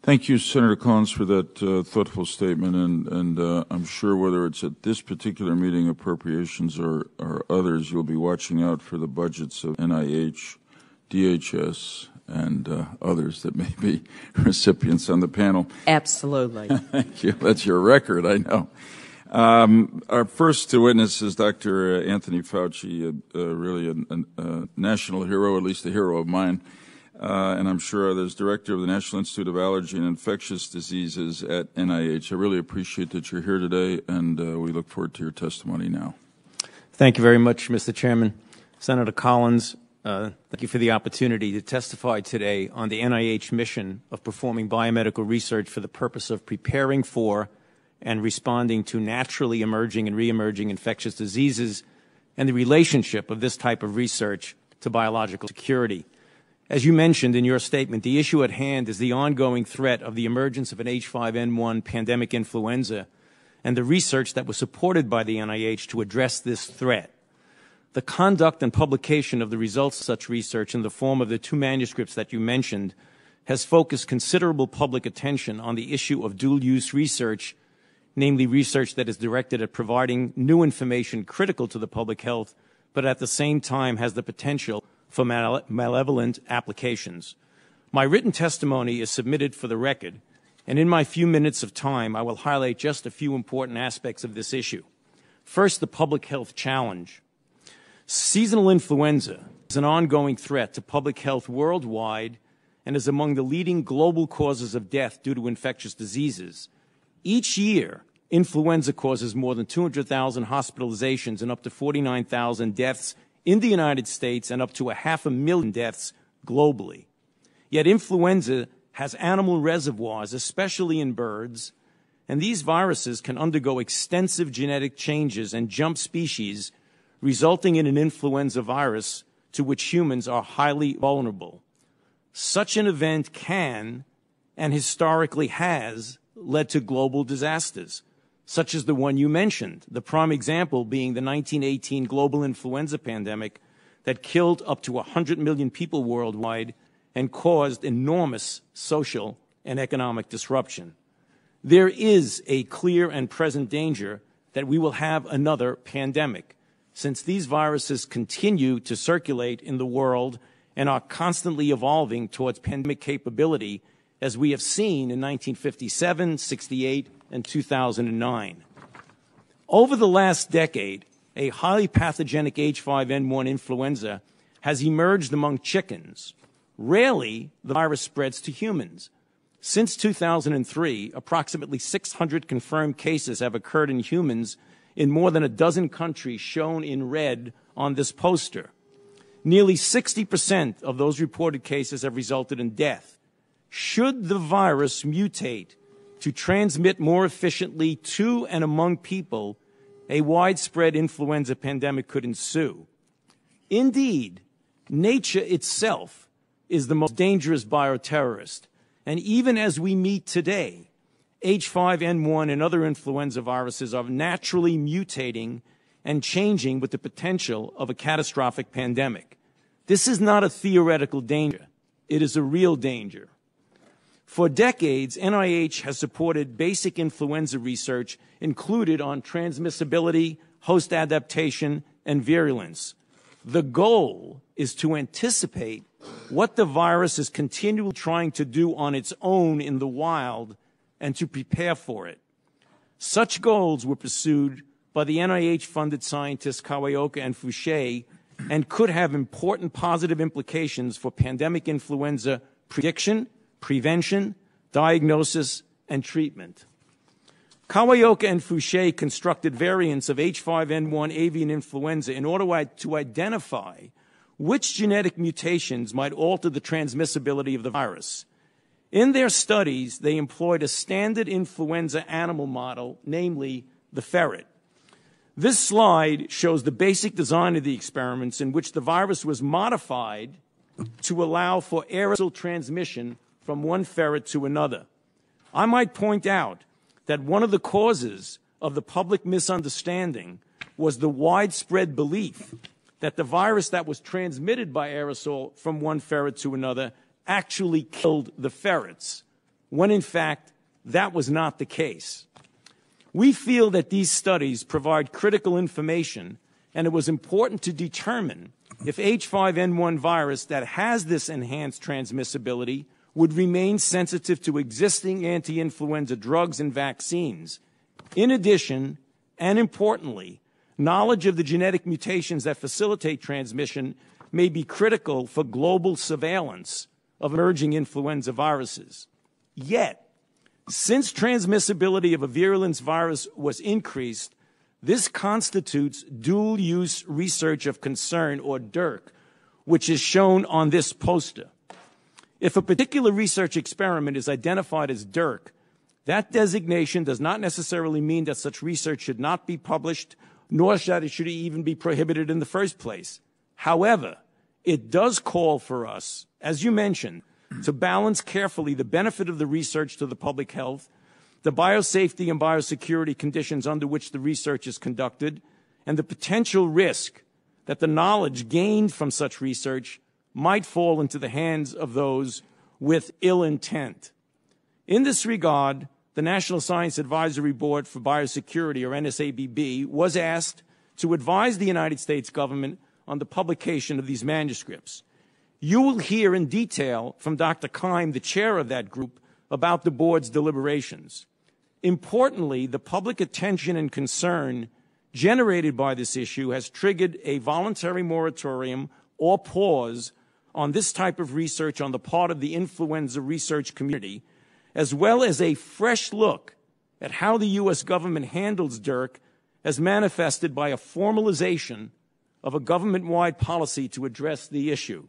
Thank you, Senator Collins, for that thoughtful statement. And I'm sure whether it's at this particular meeting, appropriations, or others, you'll be watching out for the budgets of NIH, DHS, and others that may be recipients on the panel. Absolutely. Thank you. That's your record, I know. Our first witness is Dr. Anthony Fauci, really a national hero, at least a hero of mine. And I'm sure others, Director of the National Institute of Allergy and Infectious Diseases at NIH. I really appreciate that you're here today, and we look forward to your testimony now. Thank you very much, Mr. Chairman. Senator Collins, thank you for the opportunity to testify today on the NIH mission of performing biomedical research for the purpose of preparing for and responding to naturally emerging and re-emerging infectious diseases and the relationship of this type of research to biological security. As you mentioned in your statement, the issue at hand is the ongoing threat of the emergence of an H5N1 pandemic influenza and the research that was supported by the NIH to address this threat. The conduct and publication of the results of such research in the form of the two manuscripts that you mentioned has focused considerable public attention on the issue of dual-use research, namely research that is directed at providing new information critical to the public health, but at the same time has the potential for malevolent applications. My written testimony is submitted for the record, and in my few minutes of time, I will highlight just a few important aspects of this issue. First, the public health challenge. Seasonal influenza is an ongoing threat to public health worldwide and is among the leading global causes of death due to infectious diseases. Each year, influenza causes more than 200,000 hospitalizations and up to 49,000 deaths in the United States and up to 500,000 deaths globally. Yet influenza has animal reservoirs, especially in birds, and these viruses can undergo extensive genetic changes and jump species, resulting in an influenza virus to which humans are highly vulnerable. Such an event can, and historically has, led to global disasters, such as the one you mentioned, the prime example being the 1918 global influenza pandemic that killed up to 100 million people worldwide and caused enormous social and economic disruption. There is a clear and present danger that we will have another pandemic, since these viruses continue to circulate in the world and are constantly evolving towards pandemic capability, as we have seen in 1957, 68, and 2009. Over the last decade, a highly pathogenic H5N1 influenza has emerged among chickens. Rarely, the virus spreads to humans. Since 2003, approximately 600 confirmed cases have occurred in humans in more than a dozen countries shown in red on this poster. Nearly 60% of those reported cases have resulted in death. Should the virus mutate to transmit more efficiently to and among people, a widespread influenza pandemic could ensue. Indeed, nature itself is the most dangerous bioterrorist, and even as we meet today, H5N1 and other influenza viruses are naturally mutating and changing with the potential of a catastrophic pandemic. This is not a theoretical danger. It is a real danger. For decades, NIH has supported basic influenza research included on transmissibility, host adaptation, and virulence. The goal is to anticipate what the virus is continually trying to do on its own in the wild and to prepare for it. Such goals were pursued by the NIH-funded scientists Kawaoka and Fauci and could have important positive implications for pandemic influenza prediction, prevention, diagnosis, and treatment. Kawaoka and Fauci constructed variants of H5N1 avian influenza in order to identify which genetic mutations might alter the transmissibility of the virus. In their studies, they employed a standard influenza animal model, namely the ferret. This slide shows the basic design of the experiments in which the virus was modified to allow for aerosol transmission from one ferret to another. I might point out that one of the causes of the public misunderstanding was the widespread belief that the virus that was transmitted by aerosol from one ferret to another actually killed the ferrets. when in fact that was not the case. We feel that these studies provide critical information, and it was important to determine if H5N1 virus that has this enhanced transmissibility would remain sensitive to existing anti-influenza drugs and vaccines. In addition, and importantly, knowledge of the genetic mutations that facilitate transmission may be critical for global surveillance of emerging influenza viruses. Yet, since transmissibility of a virulence virus was increased, this constitutes dual-use research of concern, or DIRC, which is shown on this poster. If a particular research experiment is identified as DIRC, that designation does not necessarily mean that such research should not be published, nor that it should even be prohibited in the first place. However, it does call for us, as you mentioned, to balance carefully the benefit of the research to the public health, the biosafety and biosecurity conditions under which the research is conducted, and the potential risk that the knowledge gained from such research might fall into the hands of those with ill intent. In this regard, the National Science Advisory Board for Biosecurity, or NSABB, was asked to advise the United States government on the publication of these manuscripts. You will hear in detail from Dr. Keim, the chair of that group, about the board's deliberations. Importantly, the public attention and concern generated by this issue has triggered a voluntary moratorium or pause on this type of research on the part of the influenza research community, as well as a fresh look at how the U.S. government handles DIRC as manifested by a formalization of a government-wide policy to address the issue.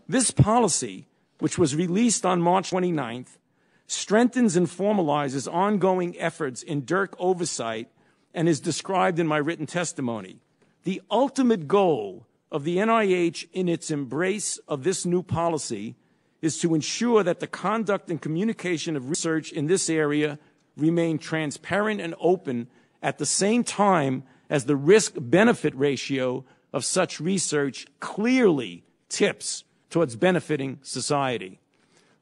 This policy, which was released on March 29th, strengthens and formalizes ongoing efforts in DIRC oversight and is described in my written testimony. The ultimate goal of the NIH in its embrace of this new policy is to ensure that the conduct and communication of research in this area remain transparent and open at the same time as the risk-benefit ratio of such research clearly tips towards benefiting society.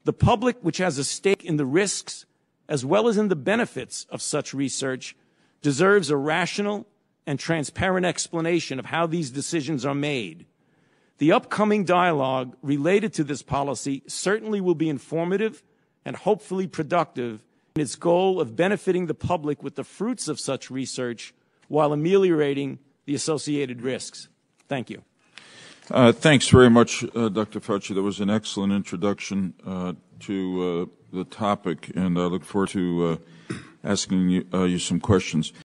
The public, which has a stake in the risks as well as in the benefits of such research, deserves a rational and transparent explanation of how these decisions are made. The upcoming dialogue related to this policy certainly will be informative and hopefully productive in its goal of benefiting the public with the fruits of such research while ameliorating the associated risks. Thank you. Thanks very much, Dr. Fauci. That was an excellent introduction to the topic, and I look forward to asking you some questions.